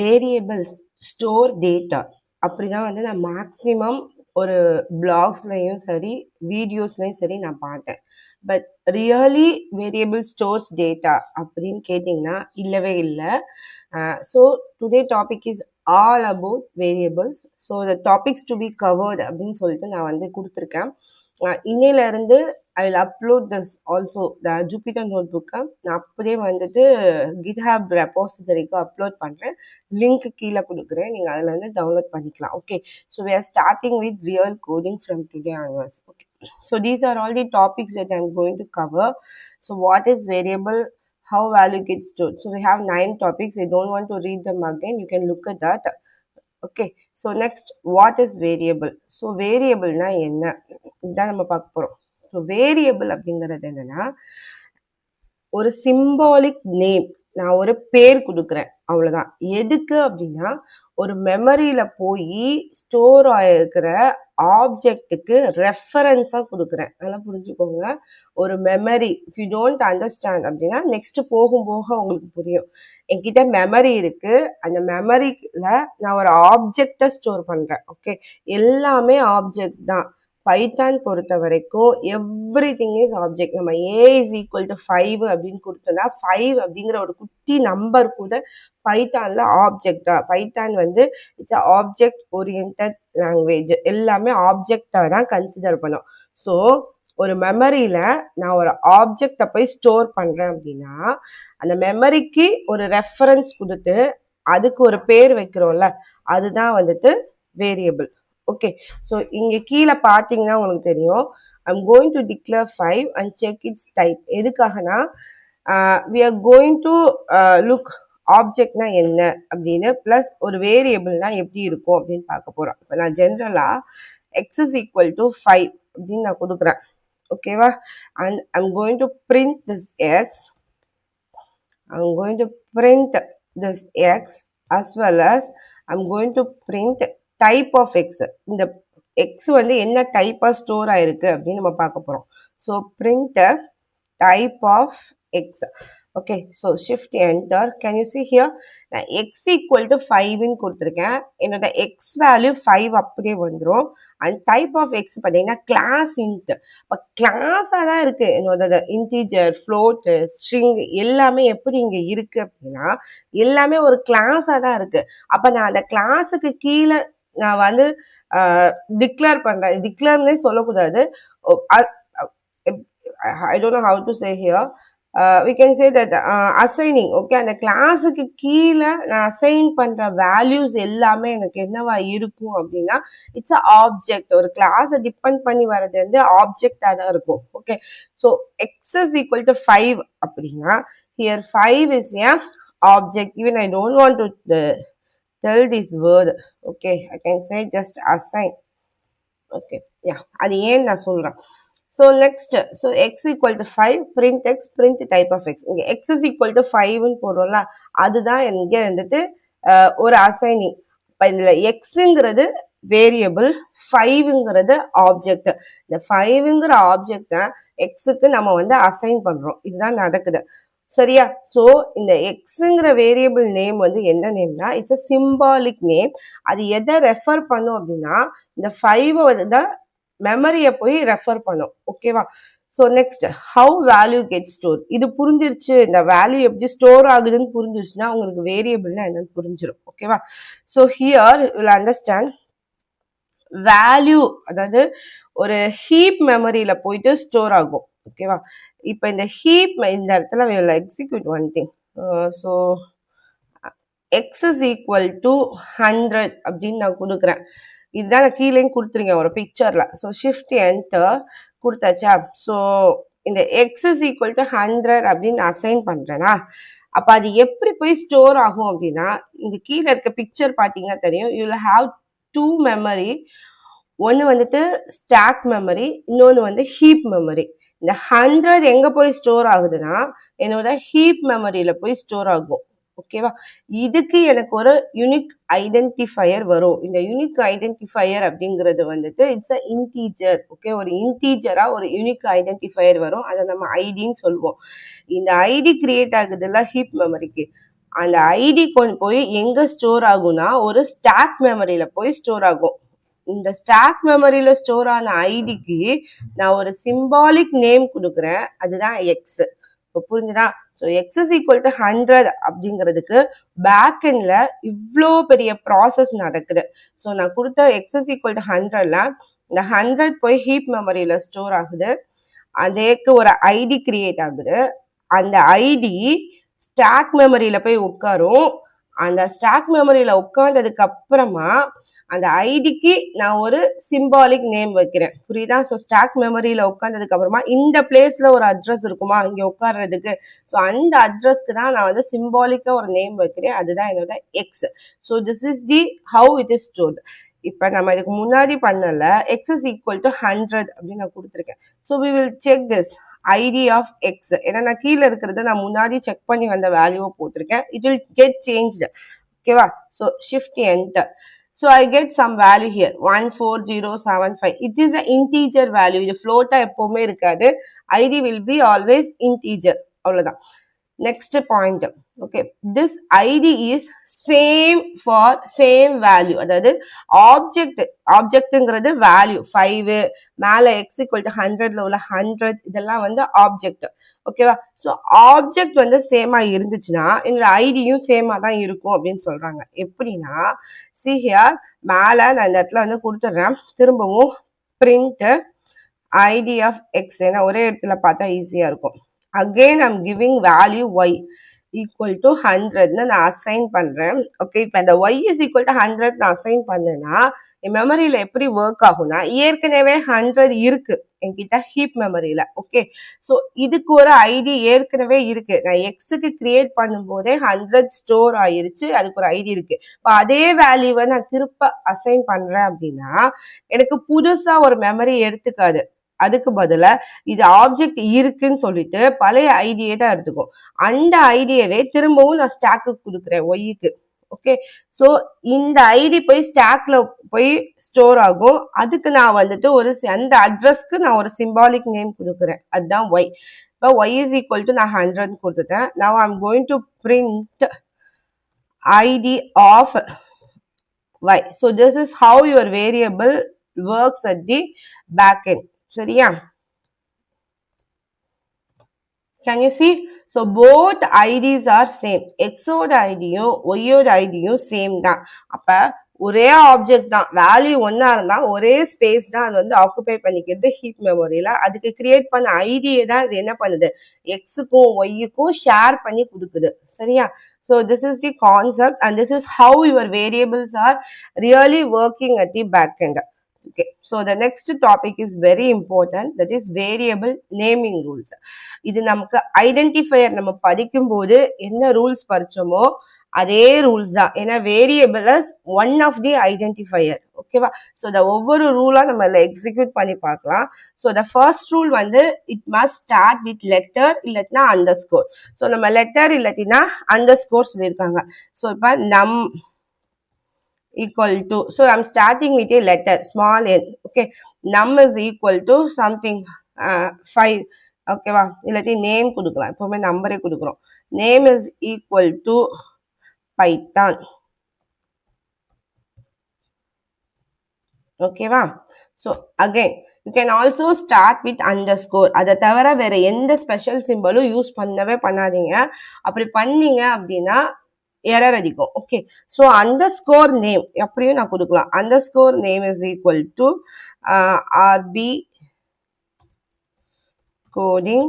Variables store data அப்படிதான் வந்து நான் மேக்ஸிமம் ஒரு பிளாக்ஸ்லையும் சரி வீடியோஸ்லையும் சரி நான் பார்த்தேன். But really variable stores data அப்படின்னு கேட்டிங்கன்னா இல்லவே இல்லை. So today topic is all about variables. So the topics to be covered அப்படின்னு சொல்லிட்டு நான் வந்து கொடுத்துருக்கேன். இன்னையிலேருந்து I will upload this also the Jupyter நோட் புக்கை நான் அப்படியே வந்துட்டு கிட்ஹப் ரெபாசிட்டரிக்கு அப்லோட் பண்ணுறேன். லிங்க் கீழே கொடுக்குறேன், நீங்கள் அதில் வந்து டவுன்லோட் பண்ணிக்கலாம். Okay, so we are starting with real coding from today onwards. Okay, so these are all the topics that I'm going to cover. So what is variable, how value gets stored. So we have 9 topics. I don't want to read them again, you can look at that. Okay, so next what is variable. So வேரியபிள்னா என்ன, இதுதான் நம்ம பார்க்க போகிறோம். So variable அப்படிங்கிறது என்னன்னா ஒரு symbolic name. நான் ஒரு பேர் கொடுக்குறேன், அவ்வளோதான். எதுக்கு அப்படின்னா ஒரு மெமரியில் போய் ஸ்டோர் ஆகிருக்கிற ஆப்ஜெக்ட்டுக்கு ரெஃபரன்ஸாக கொடுக்குறேன். நல்லா புரிஞ்சுக்கோங்க. ஒரு memory if you don't understand அப்படின்னா நெக்ஸ்ட் போக உங்களுக்கு புரியும். என்கிட்ட மெமரி இருக்கு, அந்த மெமரியில் நான் ஒரு ஆப்ஜெக்டை ஸ்டோர் பண்ணுறேன். ஓகே, எல்லாமே ஆப்ஜெக்ட் தான். பைத்தான் பொறுத்த வரைக்கும் எவ்ரி திங் இஸ் ஆப்ஜெக்ட். நம்ம ஏ இஸ் ஈக்குவல் டு 5 அப்படின்னு கொடுத்தோம்னா 5 அப்படிங்கிற ஒரு குட்டி நம்பர் கூட பைத்தான்ல ஆப்ஜெக்டா. பைத்தான் வந்து it's a object oriented language. எல்லாமே ஆப்ஜெக்டா தான் கன்சிடர் பண்ணோம். ஸோ ஒரு மெமரியில நான் ஒரு ஆப்ஜெக்டை போய் ஸ்டோர் பண்றேன் அப்படின்னா அந்த மெமரிக்கு ஒரு ரெஃபரன்ஸ் கொடுத்து அதுக்கு ஒரு பேர் வைக்கிறோம்ல, அதுதான் வந்துட்டு வேரியபிள். ஓகே, ஸோ இங்கே கீழே பார்த்தீங்கன்னா உங்களுக்கு தெரியும், I'm going to declare 5 and check its type. எதுக்காகனா we are going to look ஆப்ஜெக்ட்னா என்ன அப்படின்னு, ப்ளஸ் ஒரு வேரியபிள்னா எப்படி இருக்கும் அப்படின்னு பார்க்க போகிறோம். இப்போ நான் ஜென்ரலாக எக்ஸ் இஸ் ஈக்குவல் டு 5 அப்படின்னு நான் கொடுக்குறேன். ஓகேவா, and I'm going to print this X. I'm going to print this X as well as I'm going to print type of x. இந்த x வந்து என்ன டைப்பா ஸ்டோர் ஆயிருக்கு அப்படின்னு நம்ம பார்க்க போறோம். So print type of x. Okay, so shift enter. Can you see here? நான் x equal to 5 கொடுத்துருக்கேன். என்னோட x வேல்யூ 5 அப்படியே வந்துடும். அண்ட் டைப் ஆஃப் எக்ஸ் பார்த்தீங்கன்னா கிளாஸ் இன்ட். இப்போ கிளாஸாக தான் இருக்கு. என்னோட இன்டீஜர், ஃப்ளோட்டு, ஸ்ட்ரிங் எல்லாமே எப்படி இங்கே இருக்கு அப்படின்னா எல்லாமே ஒரு கிளாஸாக தான் இருக்கு. அப்போ நான் அந்த கிளாஸுக்கு கீழே நான் வந்து டிக்ளேர் பண்றேன். டிக்ளேர்னே சொல்லக்கூடாது, I don't know how to say here. We can say that assigning. Okay, அந்த கிளாஸுக்கு கீழே நான் அசைன் பண்ற வேல்யூஸ் எல்லாமே எனக்கு என்னவா இருக்கும் அப்படின்னா இட்ஸ் அ ஆப்ஜெக்ட். ஒரு கிளாஸை டிபெண்ட் பண்ணி வர்றது வந்து ஆப்ஜெக்டா தான் இருக்கும். Okay, so x is equal to 5 அப்படின்னா here 5 is a object. Even I don't want to tell this word. Okay, I can say just assign. Okay, yeah, அது ஏன் நான் சொல்றேன். So next, so x equal to 5, print x, print type of x. இங்க x is equal to 5 போடுறோம்ல, அதுதான் இங்க வந்துட்டு ஒரு assigning. இப்போ இதுல xங்கிறது வேரியபிள், 5ங்கிறது ஆப்ஜெக்ட். இந்த 5ங்கிற ஆப்ஜெக்ட xக்கு நம்ம வந்து அசைன் பண்றோம். இதுதான் நடக்குது, சரியா? ஸோ இந்த எக்ஸுங்கிற வேரியபிள் நேம் வந்து என்ன நேம்னா இட்ஸ் அ சிம்பாலிக் நேம். அது எதை ரெஃபர் பண்ணும் அப்படின்னா இந்த 5 வந்து மெமரியை போய் ரெஃபர் பண்ணும். ஓகேவா? So next how value get store. இது புரிஞ்சிருச்சு, இந்த வேல்யூ எப்படி ஸ்டோர் ஆகுதுன்னு புரிஞ்சிருச்சுன்னா உங்களுக்கு வேரியபிள்னா என்னன்னு புரிஞ்சிடும். ஓகேவா? So here will understand value, அதாவது ஒரு ஹீப் மெமரியில போயிட்டு ஸ்டோர் ஆகும். ஓகேவா? இப்போ இந்த ஹீப் இந்த இடத்துல we will execute one thing. So x is equal to 100 அப்படின்னு நான் கொடுக்குறேன். இதுதான் நான் கீழேயும் கொடுத்துருங்க ஒரு பிக்சர்ல. ஸோ ஷிஃப்ட் என்டர் கொடுத்தாச்சா? ஸோ இந்த x is equal to 100 அப்படின்னு அசைன் பண்றேன்னா அப்ப அது எப்படி போய் ஸ்டோர் ஆகும் அப்படின்னா இந்த கீழே இருக்க பிக்சர் பார்த்தீங்கன்னா தெரியும். You will have 2 memory. ஒன்று வந்துட்டு ஸ்டாக் மெமரி, இன்னொன்று வந்து ஹீப் மெமரி. இந்த 100 எங்க போய் ஸ்டோர் ஆகுதுன்னா என்னோட ஹீப் மெமரியில போய் ஸ்டோர் ஆகும். ஓகேவா? இதுக்கு எனக்கு ஒரு யூனிக் ஐடென்டிஃபையர் வரும். இந்த யூனிக் ஐடென்டிஃபையர் அப்படிங்கிறது வந்துட்டு இட்ஸ் அ இன்டீஜர். ஓகே, ஒரு இன்டீஜரா ஒரு யூனிக் ஐடென்டிஃபையர் வரும். அதை நம்ம ஐடின்னு சொல்லுவோம். இந்த ஐடி கிரியேட் ஆகுதுல்ல ஹீப் மெமரிக்கு, அந்த ஐடி கொண்டு போய் எங்க ஸ்டோர் ஆகும்னா ஒரு ஸ்டாக் மெமரியில போய் ஸ்டோர் ஆகும். இந்த ஸ்டாக் மெமரியில ஸ்டோர் ஆன ஐடிக்கு நான் ஒரு சிம்பாலிக் நேம் கொடுக்குறேன், அதுதான் எக்ஸ். இப்போ புரிஞ்சுதா? So x is equal to 100 அப்படிங்கிறதுக்கு பேக் எண்ட்ல இவ்வளோ பெரிய ப்ராசஸ் நடக்குது. ஸோ நான் கொடுத்த எக்ஸ் இஸ் ஈக்குவல் டு 100ல இந்த 100 போய் ஹீப் மெமரியில ஸ்டோர் ஆகுது, அதேக்கு ஒரு ஐடி கிரியேட் ஆகுது, அந்த ஐடி ஸ்டாக் மெமரியில போய் உட்காரும். அந்த ஸ்டாக் மெமரியில உட்கார்ந்ததுக்கு அப்புறமா அந்த ஐடிக்கு நான் ஒரு சிம்பாலிக் நேம் வைக்கிறேன். புரியுதா? ஸோ ஸ்டாக் மெமரியில உட்கார்ந்ததுக்கு அப்புறமா இந்த பிளேஸ்ல ஒரு அட்ரஸ் இருக்குமா இங்க உட்கார்றதுக்கு, ஸோ அந்த அட்ரஸ்க்கு தான் நான் வந்து சிம்பாலிக்கா ஒரு நேம் வைக்கிறேன், அதுதான் என்னோட X. So this is the how it is stored. இப்போ நம்ம இதுக்கு முன்னாடி பண்ணல எக்ஸ் இஸ் ஈக்குவல் டு 100 அப்படின்னு நான் கொடுத்துருக்கேன். So we will check this ID of X. ஏன்னா நான் கீழே இருக்கிறத நான் முன்னாடி செக் பண்ணி வந்த வேல்யூவை போட்டிருக்கேன். It will get changed. ஓகேவா? So shift enter. So I get some value here 14075. It is an integer value. இது float எப்பவுமே இருக்காது. ID will be always integer. அவ்வளவுதான். Next point. Okay, this ID is same for same value. அதாவது ஆப்ஜெக்ட்ங்கிறது value 5 மேல x equal to 100ல உள்ள 100 இதெல்லாம் வந்து object. ஓகேவா? ஸோ ஆப்ஜெக்ட் வந்து சேமா இருந்துச்சுன்னா என்னோட ஐடியும் சேமா தான் இருக்கும் அப்படின்னு சொல்றாங்க. எப்படின்னா see here மேல நான் இந்த இடத்துல வந்து கொடுத்துட்றேன், திரும்பவும் print ID of x. ஏன்னா ஒரே இடத்துல பார்த்தா ஈஸியா இருக்கும். Again I'm giving value y equal to 100 நான் அசைன் பண்றேன். ஓகே, இப்போ இந்த y is equal to 100 நான் அசைன் பண்ணேன்னா என் மெமரியில எப்படி ஒர்க் ஆகும்னா ஏற்கனவே 100 இருக்கு என்கிட்ட ஹீப் மெமரியில. ஓகே, ஸோ இதுக்கு ஒரு ஐடி ஏற்கனவே இருக்கு. நான் எக்ஸுக்கு கிரியேட் பண்ணும் போதே 100 ஸ்டோர் ஆயிருச்சு, அதுக்கு ஒரு ஐடி இருக்கு. இப்போ அதே வேல்யூவை நான் திருப்ப அசைன் பண்றேன் அப்படின்னா எனக்கு புதுசா ஒரு மெமரி எடுத்துக்காது. அதுக்கு பதிலா இது ஆப்ஜெக்ட் இருக்குன்னு சொல்லிட்டு பழைய ஐடியை தான் எடுத்துக்கும். அந்த ஐடியவே திரும்பவும் நான் ஸ்டாக்கு கொடுக்குறேன் ஒய்க்கு. ஓகே, ஸோ இந்த ஐடி போய் ஸ்டாக்ல போய் ஸ்டோர் ஆகும். அதுக்கு நான் வந்துட்டு அந்த அட்ரஸ்க்கு நான் ஒரு சிம்பாலிக் நேம் கொடுக்குறேன், அதுதான் ஒய். இப்போ ஒய் இஸ் ஈக்குவல் டு நான் 100 கொடுத்துட்டேன். Now I am going to print ID of Y. So this is how your variable works at the back end. சரியா? Can you see? So both IDs are same. X ஓட ஐடியும் Y ஓட ஐடியும் same தான். அப்ப ஒரே object தான், value ஒன்னா இருந்தா ஒரே ஸ்பேஸ் தான் அது வந்து ஆக்குபை பண்ணிக்கிறது ஹீப் மெமரியில. அதுக்கு கிரியேட் பண்ண ஐடியை தான் இது என்ன பண்ணுது, எக்ஸுக்கும் ஒய்யுக்கும் ஷேர் பண்ணி கொடுக்குது. சரியா? So this is the concept and this is how your variables are really working at the back end. Okay, so the next topic is very important, that is variable naming rules. இது நமக்கு identifier நம்ம படிக்கும் போது என்ன rules படிச்சோமோ அதே rules தான். ஏன்னா variable is one of the identifier. ஓகேவா? ஸோ இந்த ஒவ்வொரு ரூலா நம்ம எக்ஸிக்யூட் பண்ணி பார்க்கலாம். ஸோ த ஃபர்ஸ்ட் ரூல் வந்து it must start with letter இல்லாட்டினா அண்டர் ஸ்கோர். ஸோ நம்ம லெட்டர் இல்லாட்டினா அண்டர் ஸ்கோர் சொல்லியிருக்காங்க. ஸோ இப்போ நம் equal to, so I'm starting with a letter small n. Okay, num is equal to something 5. Okay வா? இல்லாட்டி name கொடுக்கலாம், எப்பவுமே நம்பரே கொடுக்குறோம். Name is equal to Python. Okay வா? So again you can also start with underscore. அதை தவிர வேற எந்த ஸ்பெஷல் சிம்பலும் யூஸ் பண்ணவே பண்ணாதீங்க. அப்படி பண்ணீங்க அப்படின்னா எரர் அடிக்கும். ஓகே, ஸோ அண்டர்ஸ்கோர் நேம் எப்படியும் நான் கொடுக்கலாம். Underscore name is equal to RP coding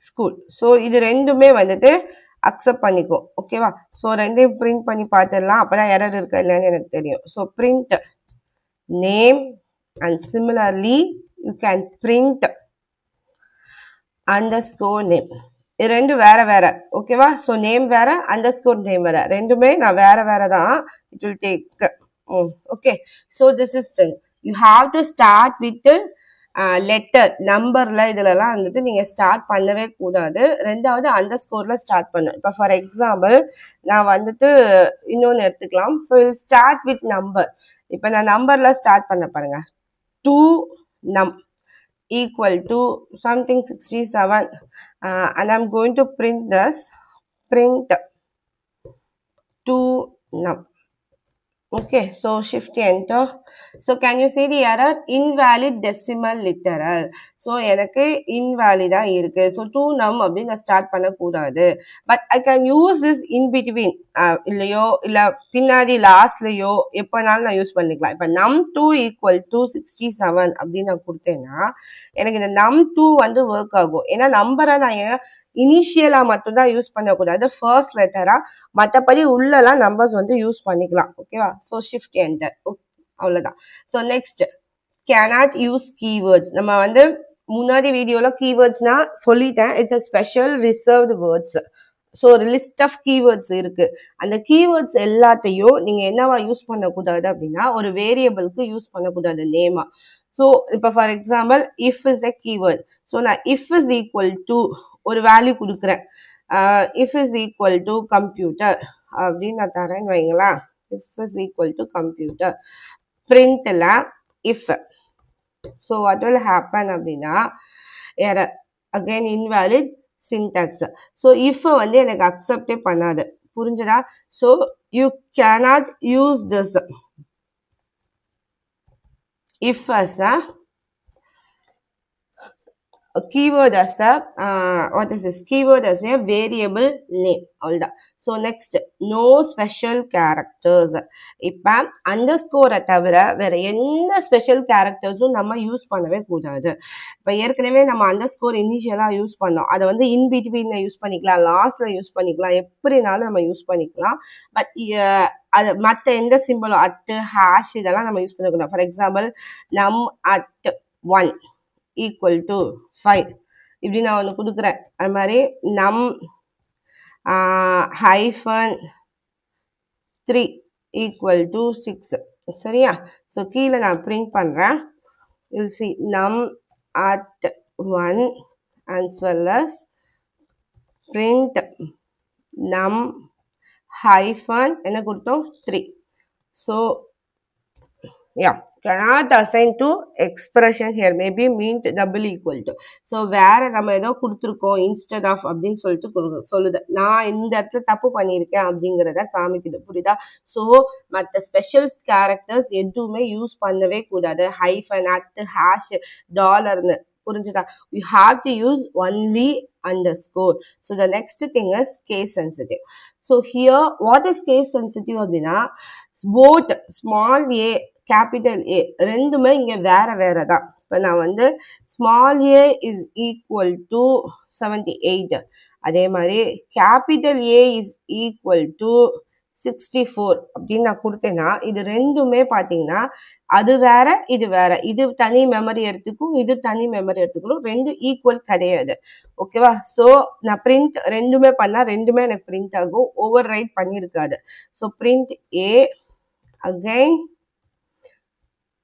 school. So இது ரெண்டுமே வந்துட்டு அக்செப்ட் பண்ணிக்கும். ஓகேவா? ஸோ ரெண்டையும் பிரிண்ட் பண்ணி பார்த்துடலாம், அப்போதான் எரர் இருக்கா இல்லைன்னு எனக்கு தெரியும். So print name and similarly you can print underscore name. இது ரெண்டு வேற வேற. ஓகேவா? ஸோ நேம் வேற, அண்டர்ஸ்கோர் நேம் வேற, ரெண்டுமே நான் வேற வேற தான். It will take. Okay, so this is thing you have to start with letter. நம்பர்ல இதுலலாம் வந்துட்டு நீங்க ஸ்டார்ட் பண்ணவே கூடாது. ரெண்டாவது அண்டர்ஸ்கோர்ல ஸ்டார்ட் பண்ணு. இப்போ ஃபார் எக்ஸாம்பிள் நான் வந்துட்டு இன்னொன்று எடுத்துக்கலாம். So start with number. இப்போ நான் நம்பர்ல ஸ்டார்ட் பண்ண பாருங்க, 2 num equal to something 67 and I'm going to print this, print to num. Okay, so shift enter. So can you see the error? Invalid decimal literal. So எனக்கு invalid இருக்கு. So to num அப்படின்னு நான் start பண்ணக்கூடாது. But I can use this in between. இல்லையோ இல்ல பின்னாடி லாஸ்ட்லயோ எப்பனாலும் நான் use பண்ணிக்கலாம். இப்போ num2 equal to 67 அப்படின்னு நான் கொடுத்தேன்னா எனக்கு இந்த num2 வந்து ஒர்க் ஆகும். ஏன்னா நம்பரை நான் இனிஷியலா மட்டும்தான் யூஸ் பண்ணக்கூடாது, ஃபர்ஸ்ட் லெட்டரா. மற்றபடி உள்ளலாம் நம்பர்ஸ் வந்து யூஸ் பண்ணிக்கலாம். ஓகேவா? ஸோ ஷிஃப்ட் என்டர், அவ்வளோதான். So next cannot use keywords. நம்ம வந்து முன்னாடி வீடியோல கீவேர்ட்ஸ்னா சொல்லிட்டேன், it's a special reserved words. So ஒரு லிஸ்ட் ஆஃப் கீவேர்ட்ஸ் இருக்கு. அந்த கீவேர்ட்ஸ் எல்லாத்தையும் நீங்க என்னவா யூஸ் பண்ணக்கூடாது அப்படின்னா ஒரு வேரியபிளுக்கு யூஸ் பண்ணக்கூடாது நேமா. ஸோ இப்போ for example if is a keyword. So நான் இஃப் இஸ் ஈக்குவல் டு ஒரு வேல்யூ கொடுக்குறேன், if is equal to computer அப்படின்னு நான் தரேன்னு வைங்களா. If is equal to computer பிரிண்ட்ல if. So what will happen அப்படின்னா error, again invalid syntax. So if வந்து எனக்கு அக்செப்டே பண்ணாது. புரிஞ்சதா? So you cannot use this if as a keyword as a what is this keyword as a variable name. all that. So next, no special characters. இப்ப underscore தவிர வேற எந்த special கேரக்டர்ஸும் நம்ம யூஸ் பண்ணவே கூடாது. இப்ப ஏற்கனவே நம்ம underscore இனிஷியலா யூஸ் பண்ணோம், அதை வந்து இன் பிட்வீன்ல யூஸ் பண்ணிக்கலாம், லாஸ்ட்ல யூஸ் பண்ணிக்கலாம், எப்படினாலும் நம்ம யூஸ் பண்ணிக்கலாம். பட் அது மற்ற எந்த சிம்பிளும் அட் ஹேஷ் இதெல்லாம் நம்ம யூஸ் பண்ணக்கூடாது. ஃபார் எக்ஸாம்பிள் நம் அட் 1 ஈக்குவல் டு 5 இப்படி நான் ஒன்று கொடுக்குறேன். அது மாதிரி நம் -3 ஈக்குவல் டு 6. சரியா? ஸோ கீழே நான் பிரிண்ட் பண்ணுறேன். யூல் சி நம் at 1 as well as print num hyphen என்ன கொடுத்தோம் 3. So yeah, cannot assign to expression here, maybe mean double equal to. So வேற நம்ம ஏதோ கொடுத்துருக்கோம் instead of அப்படின்னு சொல்லிட்டு சொல்லுது. நான் இந்த இடத்துல தப்பு பண்ணியிருக்கேன் அப்படிங்கிறத காமிக்குது. புரியுதா? ஸோ மற்ற ஸ்பெஷல் கேரக்டர்ஸ் எதுவுமே யூஸ் பண்ணவே கூடாது. ஹைஃபன், அட், ஹேஷ், டாலர்னு. புரிஞ்சுதா? you have to use only underscore. So the next thing is case sensitive. So here what is case sensitive அப்படின்னா both small a capital A ரெண்டுமே இங்க வேற வேற தான். இப்போ நான் வந்து small a is equal to 78, அதே மாதிரி capital A is equal to 64 அப்படின்னு நான் கொடுத்தேன்னா இது ரெண்டுமே பார்த்தீங்கன்னா அது வேற இது வேற, இது தனி மெமரி எடுத்துக்கும் இது தனி மெமரி எடுத்துக்கணும், ரெண்டு ஈக்குவல் கிடையாது. ஓகேவா? ஸோ நான் பிரிண்ட் ரெண்டுமே பண்ணா ரெண்டுமே எனக்கு பிரிண்ட் ஆகும், ஓவர் ரைட் பண்ணியிருக்காது. ஸோ பிரிண்ட் ஏ அகைன்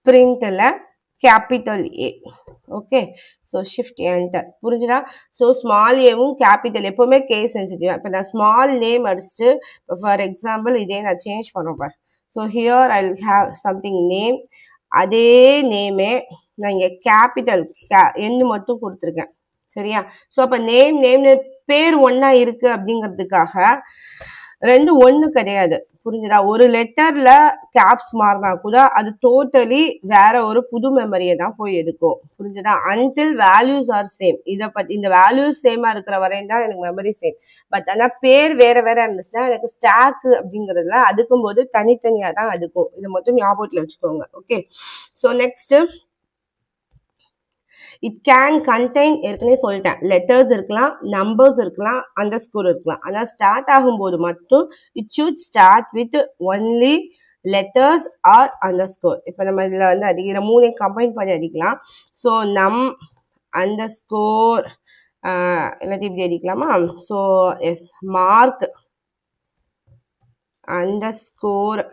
பிரிண்ட்ல capital A. Okay, so shift enter. புரிஞ்சுதா? ஸோ ஸ்மால் ஏவும் கேபிட்டல் எப்பவுமே கேஸ் சென்சிட்டிவ். இப்போ நான் ஸ்மால் நேம் அடிச்சுட்டு இப்போ ஃபார் எக்ஸாம்பிள் இதே நான் சேஞ்ச் பண்ணுறேன். So here I will have something name, அதே நேமே நான் இங்கே கேபிட்டல் எண்ணு மட்டும் கொடுத்துருக்கேன். சரியா? ஸோ அப்போ நேம் பேர் ஒன்றா இருக்கு அப்படிங்கிறதுக்காக ரெண்டு ஒன்று கிடையாது. புரிஞ்சுதா? ஒரு லெட்டர்ல கேப்ஸ் மாறினா கூட அது டோட்டலி வேற ஒரு புது மெமரியை தான் போய் எடுக்கும். புரிஞ்சுதா? Until values are same. இதை பத்தி இந்த வேல்யூஸ் சேமா இருக்கிற வரையும் தான் எனக்கு மெமரி சேம். பட் ஆனால் பேர் வேற வேற இருந்துச்சுன்னா எனக்கு ஸ்டாக் அப்படிங்கிறதுல அடுக்கும் போது தனித்தனியா தான் அடுக்கும். இதை மட்டும் ஞாபகத்தில் வச்சுக்கோங்க. Okay, so next it can contain, ஏற்கனவே சொல்லிட்டேன், லெட்டர்ஸ் இருக்கலாம், நம்பர்ஸ் இருக்கலாம், அண்டர்ஸ்கோர் இருக்கலாம். ஆனால் ஸ்டார்ட் ஆகும்போது மட்டும் it should start with only letters or underscore. இப்போ நம்ம இதில் வந்து அடிக்கிற மூணையும் கம்பைன் பண்ணி அடிக்கலாம். ஸோ நம் அண்டர்ஸ்கோர் எல்லாத்தையும் இப்படி அடிக்கலாமா? ஸோ எஸ் மார்க் அண்டர்ஸ்கோர்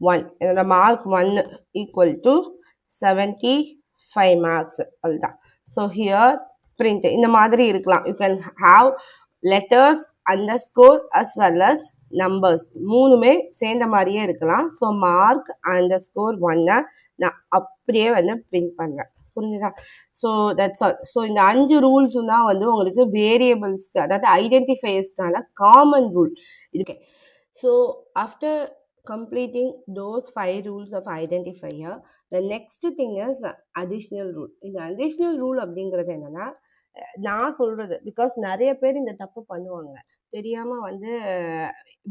1, என்னோட மார்க் 1 ஈக்குவல் டு 75 மார்க்ஸ். அதுதான். ஸோ ஹியர் பிரிண்ட் இந்த மாதிரி இருக்கலாம். You can have letters underscore as well as numbers, மூணுமே சேர்ந்த மாதிரியே இருக்கலாம். ஸோ மார்க் அண்டர்ஸ்கோர் 1 நான் அப்படியே வந்து பிரிண்ட் பண்ணுறேன். புரிஞ்சுதா? So that's all. ஸோ இந்த 5 ரூல்ஸும் தான் வந்து உங்களுக்கு வேரியபிள்ஸ்க்கு, அதாவது ஐடென்டிஃபையர்ஸ்க்கான காமன் ரூல் இருக்கு. So after completing those 5 rules of identifier, the next thing is additional rule. இந்த additional rule அப்படிங்கிறது என்னன்னா, நான் சொல்றது பிகாஸ் நிறைய பேர் இந்த தப்பு பண்ணுவாங்க. தெரியாம வந்து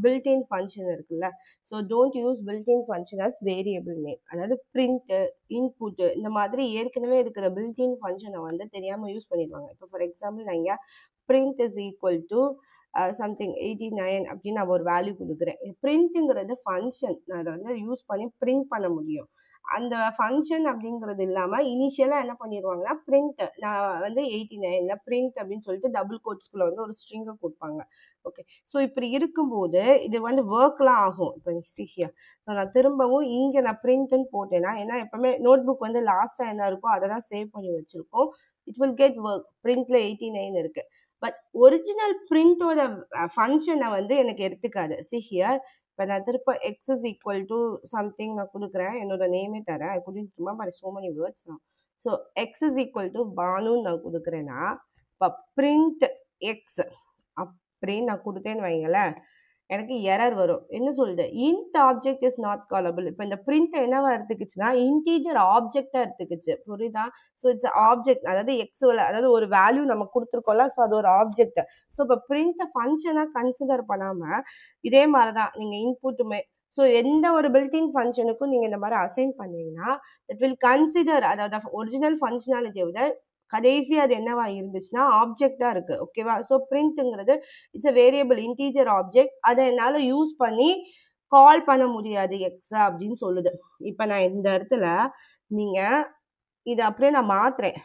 built-in function இருக்குல்ல, so don't use built-in function as variable name. அதாவது print, input இந்த மாதிரி ஏற்கனவே இருக்கிற built-in functionை வந்து தெரியாம யூஸ் பண்ணிடுவாங்க. இப்போ ஃபார் எக்ஸாம்பிள் நான் இங்கே print is equal to something 89 அப்படின்னு நான் ஒரு வேல்யூ கொடுக்குறேன். பிரிண்ட்டுங்கிறது ஃபங்க்ஷன், நான் அதை வந்து யூஸ் பண்ணி பிரிண்ட் பண்ண முடியும். அந்த ஃபங்க்ஷன் அப்படிங்கிறது இல்லாமல் இனிஷியலாக என்ன பண்ணிடுவாங்கன்னா பிரிண்ட், நான் வந்து 89 பிரிண்ட் அப்படின்னு சொல்லிட்டு டபுள் கோட்ஸ்குள்ளே வந்து ஒரு ஸ்ட்ரிங்கை கொடுப்பாங்க. ஓகே, ஸோ இப்படி இருக்கும்போது இது வந்து ஒர்க்லாம் ஆகும். இப்போ சிஹியா ஸோ நான் திரும்பவும் இங்கே நான் பிரிண்ட்னு போட்டேன்னா, ஏன்னா எப்பவுமே நோட் புக் வந்து லாஸ்ட்டாக என்ன இருக்கோ அதை தான் சேவ் பண்ணி வச்சுருக்கோம். It will get work. பிரிண்ட்ல 89 இருக்கு, பட் ஒரிஜினல் பிரிண்டோட ஃபங்க்ஷனை வந்து எனக்கு எடுத்துக்காது. see here, இப்போ நான் திருப்ப x is equal to something நான் கொடுக்குறேன், என்னோட நேமே தரேன். I couldn't remember so many words now. So x is equal to பானுன்னு நான் கொடுக்குறேன்னா, இப்போ பிரிண்ட் எக்ஸ் அப்படின்னு நான் கொடுத்தேன்னு வைங்களேன், எனக்கு எரர் வரும். என்ன சொல்லுது, int object is not callable. இப்போ இந்த பிரிண்ட் என்னவா எடுத்துக்கிச்சுன்னா இன்டீஜர் ஆப்ஜெக்டா எடுத்துக்கிச்சு, புரியுதா? ஸோ இட்ஸ் ஆப்ஜெக்ட், அதாவது எக்ஸ், அதாவது ஒரு வேல்யூ நம்ம கொடுத்துருக்கோம்ல, ஸோ அது ஒரு ஆப்ஜெக்ட். ஸோ இப்போ பிரிண்ட்டை ஃபங்க்ஷனாக கன்சிடர் பண்ணாமல் இதே மாதிரி தான் நீங்கள் இன்புட்டுமே, ஸோ எந்த ஒரு பில்டின் ஃபங்க்ஷனுக்கும் நீங்கள் இந்த மாதிரி அசைன் பண்ணீங்கன்னா தட் வில் கன்சிடர், அதாவது ஒரிஜினல் ஃபங்க்ஷனாலிட்டியை விட கடைசி அது என்னவா இருந்துச்சுன்னா ஆப்ஜெக்டா இருக்கு. ஓகேவா? ஸோ பிரிண்ட்ங்கிறது it's a variable integer object, அதை என்னால் யூஸ் பண்ணி கால் பண்ண முடியாது எக்ஸா அப்படின்னு சொல்லுது. இப்போ நான் இந்த இடத்துல நீங்க இதை அப்படியே நான் மாத்துறேன்.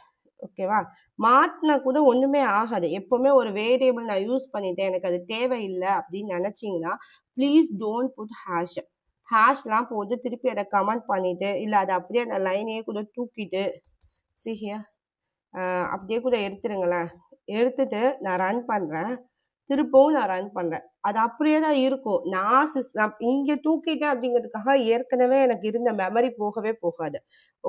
ஓகேவா? மாத்தினா கூட ஒண்ணுமே ஆகாது. எப்பவுமே ஒரு வேரியபிள் நான் யூஸ் பண்ணிட்டேன், எனக்கு அது தேவையில்லை அப்படின்னு நினைச்சீங்கன்னா ப்ளீஸ் டோன்ட் புட் ஹேஷ். ஹேஷ்லாம் போட்டு திருப்பி அதை கமெண்ட் பண்ணிட்டு, இல்லை அதை அப்படியே அந்த லைனையே கூட தூக்கிட்டு சிஹியா அப்படியே கூட எடுத்துருங்களேன். எடுத்துட்டு நான் ரன் பண்ணுறேன், திருப்பவும் நான் ரன் பண்ணுறேன், அது அப்படியே தான் இருக்கும். நான் இங்கே தூக்கிட்டேன் அப்படிங்கிறதுக்காக ஏற்கனவே எனக்கு இருந்த மெமரி போகவே போகாது.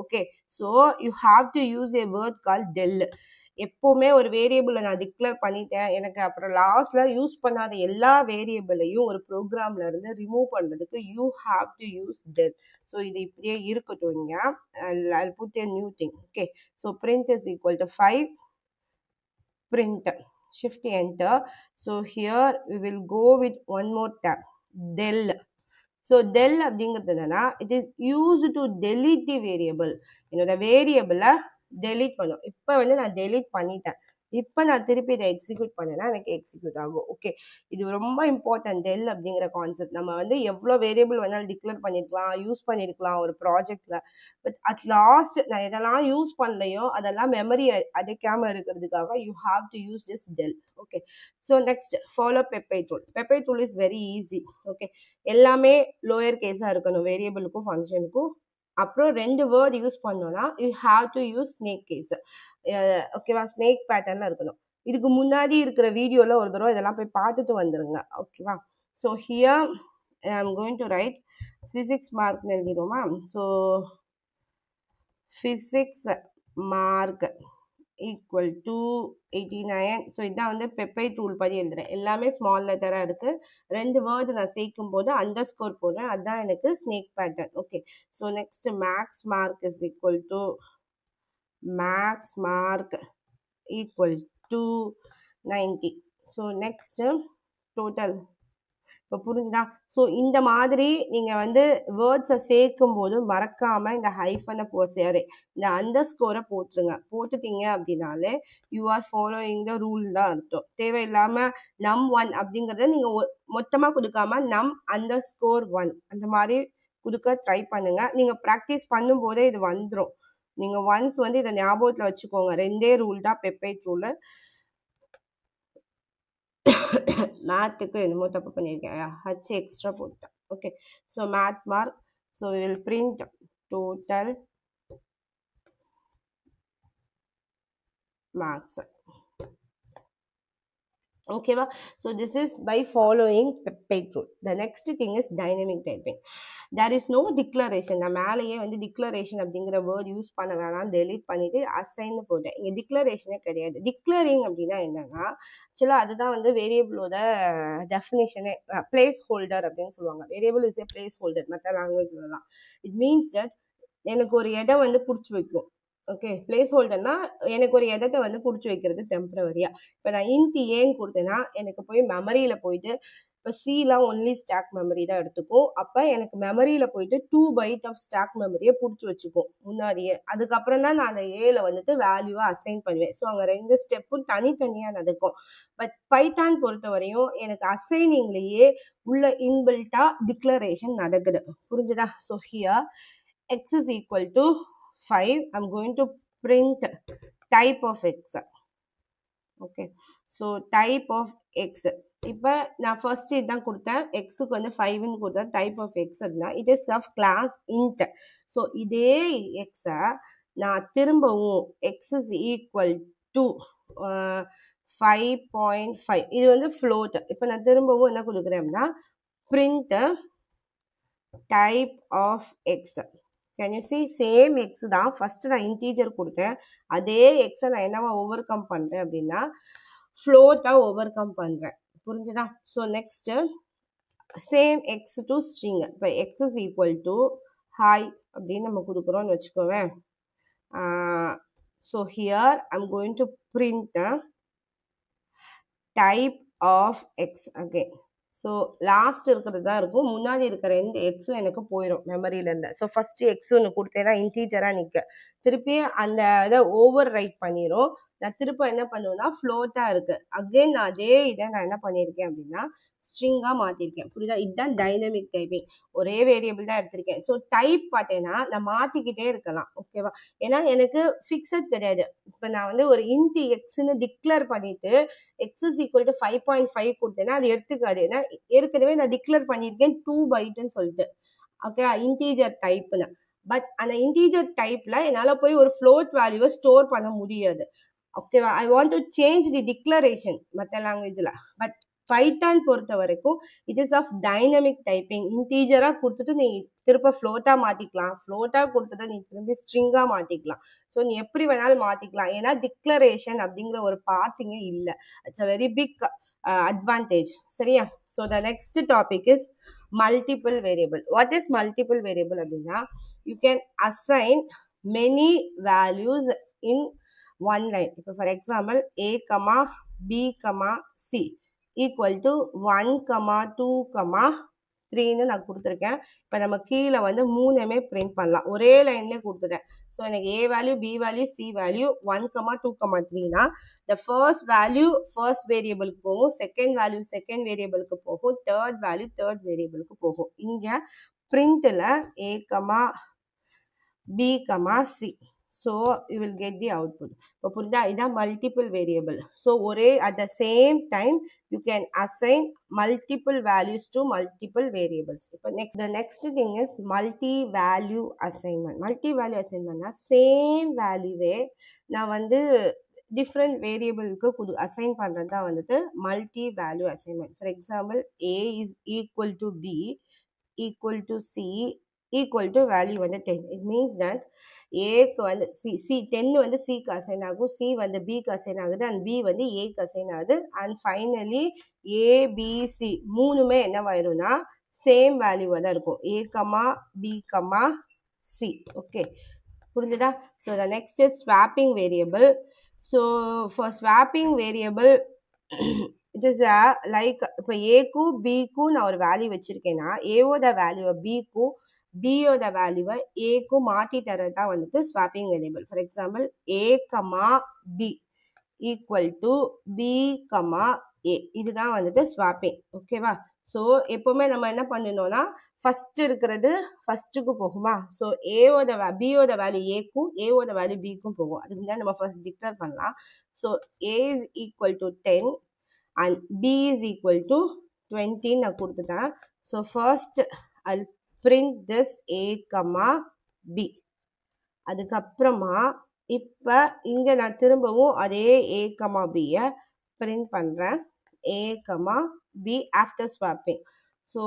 Okay, so you have to use a word call del. எப்போவுமே ஒரு வேரியபிளை நான் டிக்ளேர் பண்ணிட்டேன், எனக்கு அப்புறம் லாஸ்ட்டில் யூஸ் பண்ணாத எல்லா வேரியபிளையும் ஒரு ப்ரோக்ராமில் இருந்து ரிமூவ் பண்ணுறதுக்கு you have to use del. So இது இப்படியே இருக்கட்டும். இங்கே I'll put a new thing. Okay, so print is equal to 5 print, shift enter. So here we will go with one more tab, del. So del அப்படிங்கிறது என்னன்னா, it is used to delete the variable. என்னோட வேரியபிளை delete பண்ணும். இப்போ வந்து நான் delete பண்ணிட்டேன், இப்போ நான் திருப்பி இதை எக்ஸிக்யூட் பண்ணேன்னா எனக்கு எக்ஸிக்யூட் ஆகும். ஓகே, இது ரொம்ப இம்பார்ட்டன்ட் டெல் அப்படிங்கிற கான்செப்ட். நம்ம வந்து எவ்வளோ வேரியபிள் வேணாலும் டிக்ளேர் பண்ணியிருக்கலாம், யூஸ் பண்ணியிருக்கலாம் ஒரு ப்ராஜெக்டில், பட் அட் லாஸ்ட் நான் எதெல்லாம் யூஸ் பண்ணலையோ அதெல்லாம் மெமரி அடைக்காமல் இருக்கிறதுக்காக you have to use this del. Okay, so next follow PEP eight tool. PEP eight tool is very easy. Okay, எல்லாமே லோயர் கேஸாக இருக்கணும் வேரியபிளுக்கும் ஃபங்க்ஷனுக்கும். அப்புறம் 2 வேர்ட் யூஸ் பண்ணோன்னா you have to use snake case. ஓகேவா? ஸ்னேக் பேட்டர்னில் இருக்கணும். இதுக்கு முன்னாடி இருக்கிற வீடியோவில் ஒரு தடவை இதெல்லாம் போய் பார்த்துட்டு வந்துடுங்க. ஓகேவா? So here I am going to write physics மார்க்னு எழுதிடுவோமா? So physics mark equal to 89. So இதான் வந்து பெப்பை டூல் படி எழுதுறேன். எல்லாமே ஸ்மால் லெட்டராக இருக்குது. 2 வேர்டு நான் சேர்க்கும் போது அண்டர் ஸ்கோர் போடுறேன், அதுதான் எனக்கு snake pattern. Okay, so next max mark is equal to max mark equal to 90. So next total. இப்போ புரிஞ்சுதா? ஸோ இந்த மாதிரி நீங்கள் வந்து வேர்ட்ஸை சேர்க்கும் போது மறக்காமல் இந்த ஹைஃபனை இந்த அண்டர் ஸ்கோரை போட்டுருங்க. போட்டுட்டீங்க அப்படின்னாலே you are following the rule தான் அர்த்தம். தேவையில்லாமல் num1 அப்படிங்கிறத நீங்கள் மொத்தமாக கொடுக்காம num அண்டர் ஸ்கோர் 1 அந்த மாதிரி கொடுக்க ட்ரை பண்ணுங்க. நீங்கள் ப்ராக்டிஸ் பண்ணும்போதே இது வந்துடும். நீங்கள் ஒன்ஸ் வந்து இதை ஞாபகத்தில் வச்சுக்கோங்க. 2 ரூல் தான் பெப்பை ரூல். மேத்துக்கு என்னமோ தப்பு பண்ணியிருக்கேன், ஹச் எக்ஸ்ட்ரா போட்டேன். Okay, so math mark. So will print total marks. ஓகேவா? So this is by following PEP rule. The next thing is dynamic typing. There is no declaration. நான் மேலேயே வந்து டிக்ளரேஷன் அப்படிங்கிற வேர்ட் யூஸ் பண்ண வேணாம், delete பண்ணிட்டு அசைன்னு போட்டேன். இங்கே டிக்ளரேஷனே கிடையாது. டிக்ளரிங் அப்படின்னா என்னன்னா, ஆக்சுவலாக அதுதான் வந்து வேரியபிளோட டெஃபினேஷனே. பிளேஸ் ஹோல்டர் அப்படின்னு சொல்லுவாங்க. Variable is a place holder மற்ற லாங்குவேஜ்லாம். இட் மீன்ஸ் தட் எனக்கு ஒரு இடம் வந்து பிடிச்சி வைக்கும். ஓகே, பிளேஸ் ஹோல்டர்னா எனக்கு ஒரு இடத்த வந்து பிடிச்சி வைக்கிறது டெம்பரவரியா. இப்போ நான் இன்ட் ஏன்னு கொடுத்தேன்னா எனக்கு போய் மெமரியில் போயிட்டு, இப்போ சிலாம் ஒன்லி ஸ்டாக் மெமரி தான் எடுத்துக்கும். அப்போ எனக்கு மெமரியில் போயிட்டு 2 பைட் ஆஃப் ஸ்டாக் மெமரியை பிடிச்சி வச்சுக்கும் முன்னாடியே. அதுக்கப்புறம் தான் நான் அந்த ஏல வந்துட்டு வேல்யூவை அசைன் பண்ணுவேன். ஸோ அங்கே 2 ஸ்டெப்பும் தனித்தனியாக நடக்கும். பட் பைத்தான் பொறுத்த வரையும் எனக்கு அசைனிங்லேயே உள்ள இன்பில்ட்டா டிக்ளரேஷன் நடக்குது. புரிஞ்சுதா? So here x is equal to 5. I'm going to print type of x. Okay, so type of x. இப்போ நான் ஃபர்ஸ்ட் இதுதான் கொடுத்தேன், எக்ஸுக்கு வந்து 5ன்னு கொடுத்தேன். டைப் ஆஃப் எக்ஸ் அப்படின்னா it is of class int. So இதே எக்ஸை நான் திரும்பவும் எக்ஸ் இஸ் ஈக்குவல் டு 5.5. இது வந்து ஃப்ளோட். இப்போ நான் திரும்பவும் என்ன கொடுக்குறேன் அப்படின்னா print type of x. Can you see? Same x தான். ஃபர்ஸ்ட் நான் இன்டீஜர் கொடுத்தேன், அதே எக்ஸை நான் என்னவா ஓவர் கம் பண்ணுறேன் அப்படின்னா ஃப்ளோட்டாக ஓவர் கம் பண்ணுறேன். புரிஞ்சுதா? So next same x to string. இப்போ x is equal to hi அப்படின்னு நம்ம கொடுக்குறோன்னு வச்சுக்கோவேன். So here I'm going to print type of x again. So last இருக்கிறது தான் இருக்கும், முன்னாடி இருக்கிற ரெண்டு எக்ஸும் எனக்கு போயிடும் மெமரியிலேருந்து. ஸோ ஃபஸ்ட்டு எக்ஸ் ஒன்று கொடுத்தேன்னா இன்டீஜராக நிற்க, திருப்பி அந்த இதை ஓவர் ரைட் பண்ணிடும். நான் திருப்ப என்ன பண்ணுவேன்னா ஃப்ளோட்டாக இருக்குது, அகெயின் நான் அதே இதை நான் என்ன பண்ணியிருக்கேன் அப்படின்னா ஸ்ட்ரிங்காக மாற்றிருக்கேன். புரியுதா? இதுதான் டைனமிக் டைப்பிங். ஒரே வேரியபிள் தான் எடுத்திருக்கேன். ஸோ டைப் பார்த்தேன்னா நான் மாற்றிக்கிட்டே இருக்கலாம். ஓகேவா? ஏன்னா எனக்கு ஃபிக்ஸட் கிடையாது. இப்போ நான் வந்து ஒரு இன்ட் எக்ஸ்ன்னு டிக்ளேர் பண்ணிவிட்டு எக்ஸ் இஸ் ஈக்குவல் டு 5.5 கொடுத்தேன்னா அது எடுத்துக்காது. ஏன்னா ஏற்கனவே நான் டிக்ளேர் பண்ணியிருக்கேன் 2 பைட்டுன்னு சொல்லிட்டு. ஓகே, இன்டீஜர் டைப்னு. பட் அந்த இன்டீஜர் டைப்பில் என்னால் போய் ஒரு ஃப்ளோட் வேல்யூவை ஸ்டோர் பண்ண முடியாது. ஓகேவா? I want to change the declaration மற்ற லாங்குவேஜில். பட் பைத்தான் பொறுத்த வரைக்கும் it is of dynamic typing. இன்டீஜராக கொடுத்துட்டு நீ திருப்ப ஃப்ளோட்டாக மாற்றிக்கலாம், ஃப்ளோட்டாக கொடுத்துட்டு நீ திரும்பி ஸ்ட்ரிங்காக மாற்றிக்கலாம். ஸோ நீ எப்படி வேணாலும் மாற்றிக்கலாம். ஏன்னா டிக்ளரேஷன் அப்படிங்கிற ஒரு பார்ட்டிங்கே இல்லை. It's a very big advantage. சரியா? So the next topic is multiple variable. What is multiple variable அப்படின்னா you can assign many values in one line. இப்போ for example a, b, c equal to 1, 2, 3ன்னு நான் கொடுத்துருக்கேன். இப்போ நம்ம கீழே வந்து 3மே பிரிண்ட் பண்ணலாம், ஒரே லைன்லேயே கொடுத்துட்டேன். ஸோ எனக்கு a value, b value, c value 1, 2, 3னா த ஃபர்ஸ்ட் வேல்யூ ஃபர்ஸ்ட் வேரியபிளுக்கு போகும், செகண்ட் வேல்யூ செகண்ட் வேரியபிளுக்கு போகும், தேர்ட் வேல்யூ தேர்ட் வேரியபிளுக்கு போகும். இங்கே பிரிண்டில் a, b, c. So you will get the output. இப்போ புரியுதா? இதான் மல்டிபிள் வேரியபிள். ஸோ ஒரே at the same time you can assign multiple values to multiple variables. இப்போ the next thing is multi-value assignment. Multi-value assignmentனா same வேல்யூவே நான் வந்து different வேரியபிளுக்கு அசைன் பண்ணுறது தான் வந்துட்டு multi value assignment. For example a is equal to b equal to c equal to value வந்து 10. இட் மீன்ஸ் தட் ஏக்கு வந்து சி 10 வந்து சிக்கு அசைன் ஆகும், சி வந்து பிக்கு அசைன் ஆகுது, அண்ட் பி வந்து ஏக்கு அசைன் ஆகுது, அண்ட் ஃபைனலி ஏபிசி மூணுமே என்னவாயிரும்னா சேம் வேல்யூவாக தான் இருக்கும், ஏ, பி, சி. ஓகே, புரிஞ்சுதா? So the next is swapping variable. So for swapping variable it is like இப்போ ஏக்கும் பிக்கும் நான் ஒரு வேல்யூ வச்சுருக்கேன்னா ஏவோட வேல்யூவை பிக்கும் பியோட வேல்யூவை ஏக்கும் மாற்றி தரது தான் வந்துட்டு swapping variable. For example A, B equal to B, A, இதுதான் வந்துட்டு ஸ்வாப்பிங். ஓகேவா? ஸோ எப்போவுமே நம்ம என்ன பண்ணணும்னா ஃபஸ்ட் இருக்கிறது ஃபஸ்ட்டுக்கு போகுமா, ஸோ பியோட வேல்யூ ஏக்கும் ஏவோட வேல்யூ பிக்கும் போகும். அதுக்கு தான் நம்ம ஃபர்ஸ்ட் டிக்ளேர் பண்ணலாம். So A is equal to 10 and B is equal to 20 நான் கொடுத்துட்டேன். So first I print this a, b. அதுக்கப்புறமா இப்போ இங்கே நான் திரும்பவும் அதே a, bயை பிரிண்ட் பண்ணுறேன். a comma b after swapping. So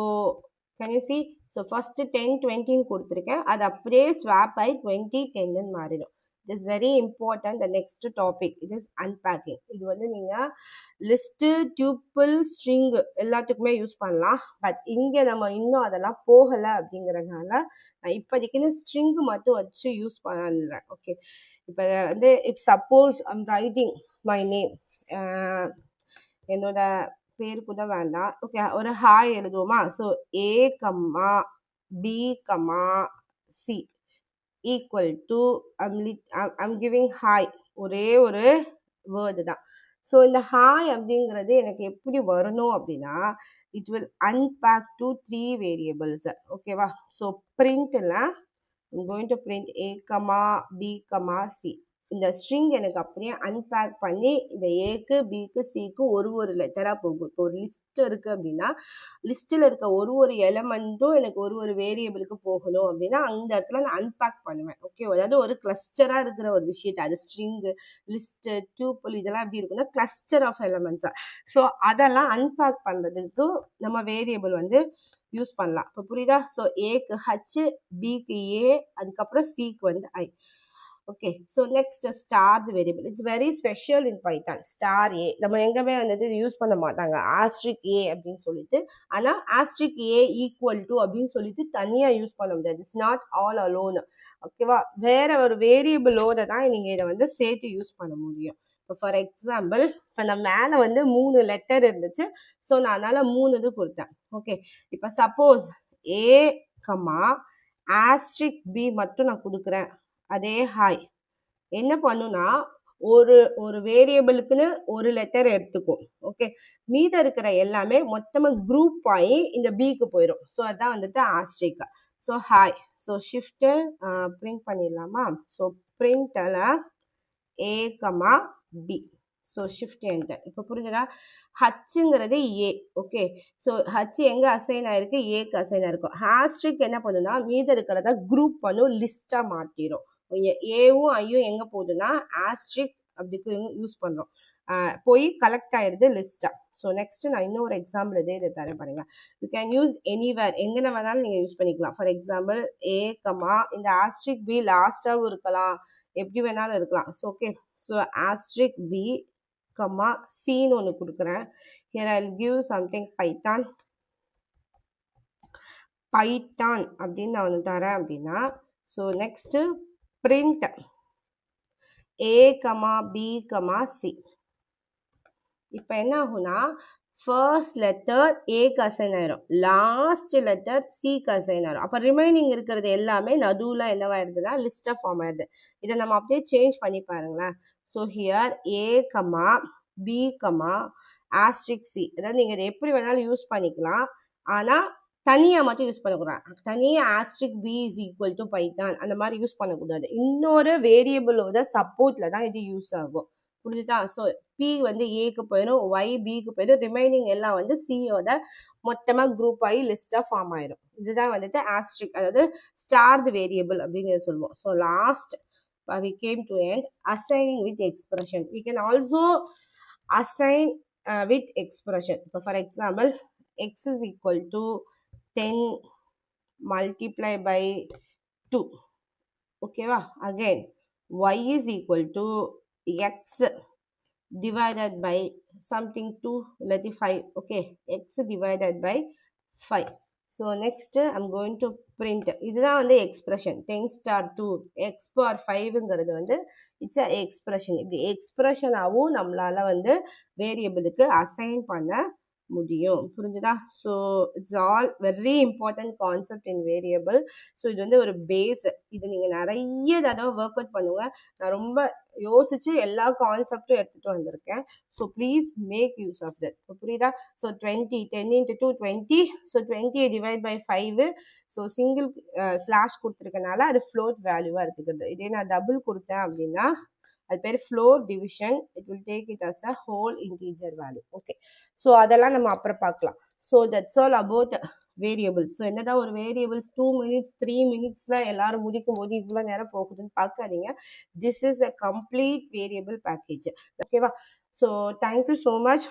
can you see? So first 10 20 கொடுத்திருக்கேன், அது அப்படியே swap ஆகி 20 10 மாறிடும். It is very important. The next topic, it is unpacking. இது வந்து நீங்க லிஸ்ட், டியூப்பிள், ஸ்ட்ரிங் எல்லாத்துக்குமே யூஸ் பண்ணலாம். பட் இங்கே நம்ம இன்னும் அதெல்லாம் போகலை அப்படிங்கிறதுனால நான் இப்போதைக்கு ஸ்ட்ரிங் மட்டும் வச்சு யூஸ் பண்ணுறேன். ஓகே, இப்போ வந்து if suppose I'm writing my name, என்னோட பேர் கூட வேண்டாம். ஓகே, ஒரு ஹாய் எழுதுவோமா? So A comma B comma C equal to I'm giving hi, ஒரே ஒரு வேர்டு தான். ஸோ இந்த ஹாய் அப்படிங்கிறது எனக்கு எப்படி வரணும் அப்படின்னா, it will unpack to 3 variables. ஓகேவா? ஸோ பிரிண்ட்ல I'm going to print a comma b comma c. இந்த ஸ்ட்ரிங் எனக்கு அப்படியே அன்பேக் பண்ணி இந்த ஏக்கு பிக்கு சிக்கு ஒரு லெட்டராக போகும். இப்போ ஒரு லிஸ்ட் இருக்குது அப்படின்னா, லிஸ்ட்டில் இருக்க ஒரு எலமெண்ட்டும் எனக்கு ஒரு வேரியபிளுக்கு போகணும் அப்படின்னா அந்த இடத்துல நான் அன்பேக் பண்ணுவேன். ஓகே, அதாவது ஒரு கிளஸ்டராக இருக்கிற ஒரு விஷயத்தை, அது ஸ்ட்ரிங்கு, லிஸ்ட்டு, டியூப்பிள் இதெல்லாம் எப்படி இருக்குன்னா கிளஸ்டர் ஆஃப் எலமெண்ட்ஸாக. ஸோ அதெல்லாம் அன்பேக் பண்ணுறதுக்கு நம்ம வேரியபிள் வந்து யூஸ் பண்ணலாம். இப்போ புரியுதா? ஸோ ஏக்கு ஹச், பிக்கு ஏ, அதுக்கப்புறம் சிக்கு வந்து I. Okay, so next star variable. It's very special in Python. Star A நம்ம எங்கேயுமே வந்துட்டு யூஸ் பண்ண மாட்டாங்க, ஆஸ்ட்ரிக் ஏ அப்படின்னு சொல்லிட்டு. ஆனால் ஆஸ்ட்ரிக் ஏ ஈக்குவல் டு அப்படின்னு சொல்லிட்டு தனியாக யூஸ் பண்ண முடியாது. It's not all alone. ஓகேவா? வேற ஒரு வேரியபிளோட தான் நீங்கள் இதை வந்து சேர்த்து யூஸ் பண்ண முடியும். இப்போ ஃபார் எக்ஸாம்பிள், இப்போ நான் மேலே வந்து 3 லெட்டர் இருந்துச்சு, ஸோ நான் அதனால் 3 இது கொடுத்தேன். ஓகே, இப்போ சப்போஸ் ஏ கம்மா ஆஸ்ட்ரிக் பி மட்டும் நான் கொடுக்குறேன், அதே ஹாய் என்ன பண்ணுன்னா ஒரு வேரியபிளுக்குன்னு ஒரு லெட்டர் எடுத்துக்கும். ஓகே, மீத இருக்கிற எல்லாமே மொத்தமாக குரூப் ஆகி இந்த பிக்கு போயிடும். ஸோ அதான் வந்துட்டு asterisk. So hi, so shift print பண்ணிடலாமா? ஸோ பிரிண்டில் A comma B, so shift enter. இப்போ புரிஞ்சுதா? ஹச்சுங்கிறது ஏ. ஓகே, ஸோ ஹச் எங்கே அசைன் ஆயிருக்கு? ஏக்கு அசைன் ஆயிருக்கும். ஆஸ்ட்ரிக் என்ன பண்ணுன்னா மீத இருக்கிறத குரூப் பண்ணும், லிஸ்ட்டாக மாற்றிடும். ஏவும் ஐயும் எங்கே போகுதுன்னா ஆஸ்ட்ரிக் அப்படிக்கு யூஸ் பண்ணுறோம், போய் கலெக்ட் ஆயிடுது லிஸ்ட்டாக. ஸோ நெக்ஸ்ட் நான் இன்னொரு எக்ஸாம்பிள் இதை தரேன் பாருங்க. யூ கேன் யூஸ் எனிவேர், எங்கே வேணாலும் நீங்கள் யூஸ் பண்ணிக்கலாம். ஃபார் எக்ஸாம்பிள் ஏ கமா இந்த ஆஸ்ட்ரிக் பி லாஸ்ட்டாகவும் இருக்கலாம், எப்படி வேணாலும் இருக்கலாம். So okay, so asterisk B comma சின்னு ஒன்று கொடுக்குறேன். Here I will give something Python அப்படின்னு நான் ஒன்று தரேன் அப்படின்னா, so next print a comma b comma c. இப்போ என்ன ஆகும்னா ஃபர்ஸ்ட் லெட்டர் ஏக்கு அசைன் ஆயிரும், லாஸ்ட் லெட்டர் சிக்கு அசைன் ஆயிரும். அப்போ ரிமைனிங் இருக்கிறது எல்லாமே நடுவில் என்னவாயிருதுன்னா லிஸ்டாக ஃபார்ம் ஆயிடுது. இதை நம்ம அப்படியே சேஞ்ச் பண்ணி பாருங்களேன். So here A comma B comma asterisk C, அதாவது நீங்கள் இதை எப்படி வேணாலும் யூஸ் பண்ணிக்கலாம், ஆனால் தனியாக மட்டும் யூஸ் பண்ணக்கூடாது. தனியாக asterisk B is equal to Python அந்த மாதிரி யூஸ் பண்ணக்கூடாது. இன்னொரு வேரியபிளோட சப்போர்ட்டில் தான் இது யூஸ் ஆகும். புரிஞ்சுதா? ஸோ பி வந்து ஏக்கு போயிடும், ஒய் பிக்கு போயிடும், ரிமைனிங் எல்லாம் வந்து சியோட மொத்தமாக குரூப் ஆகி லிஸ்ட்டாக ஃபார்ம் ஆயிடும். இதுதான் வந்துட்டு ஆஸ்ட்ரிக், அதாவது ஸ்டார்டு வேரியபிள் அப்படின்னு சொல்லுவோம். So last we came to end assigning with expression. We can also assign with expression. So for example, x is equal to 10 multiplied by 2. Okay va? Again y is equal to x divided by something 2, let it 5. Okay, x divided by 5. So next I'm going to print, இதுதான் வந்து expression 10 star 2 x bar 5ங்கிறது வந்து it's a expression. இப்படி expression ஆவும் நம்மளால வந்து வேரியபிளுக்கு assign பண்ண முடியும். புரிஞ்சுதா? So it's all very important concept in variable. So இது வந்து ஒரு பேஸ், இது நீங்கள் நிறைய தடவை ஒர்க் அவுட் பண்ணுங்க. நான் ரொம்ப யோசிச்சு எல்லா கான்செப்டும் எடுத்துகிட்டு வந்திருக்கேன். So please make use of that. புரியுதா? So 20 10 into 2 20. So 20 divide by 5. So single slash கொடுத்துருக்கனால அது ஃப்ளோட் வேல்யூவாக எடுத்துக்கிறது. இதே நான் டபுள் கொடுத்தேன் அப்படின்னா அது பேர் floor division. It will take it as a whole integer value. Okay, so அதெல்லாம் நம்ம அப்புறம் பார்க்கலாம். So that's all about variables. So என்னதான் ஒரு வேரியபிள்ஸ் 2 minutes 3 minutesல எல்லாரும் முடிக்கும் போது இவ்வளோ நேரம் போகுதுன்னு பார்க்காதீங்க. This is a complete variable package. ஓகேவா? So thank you so much.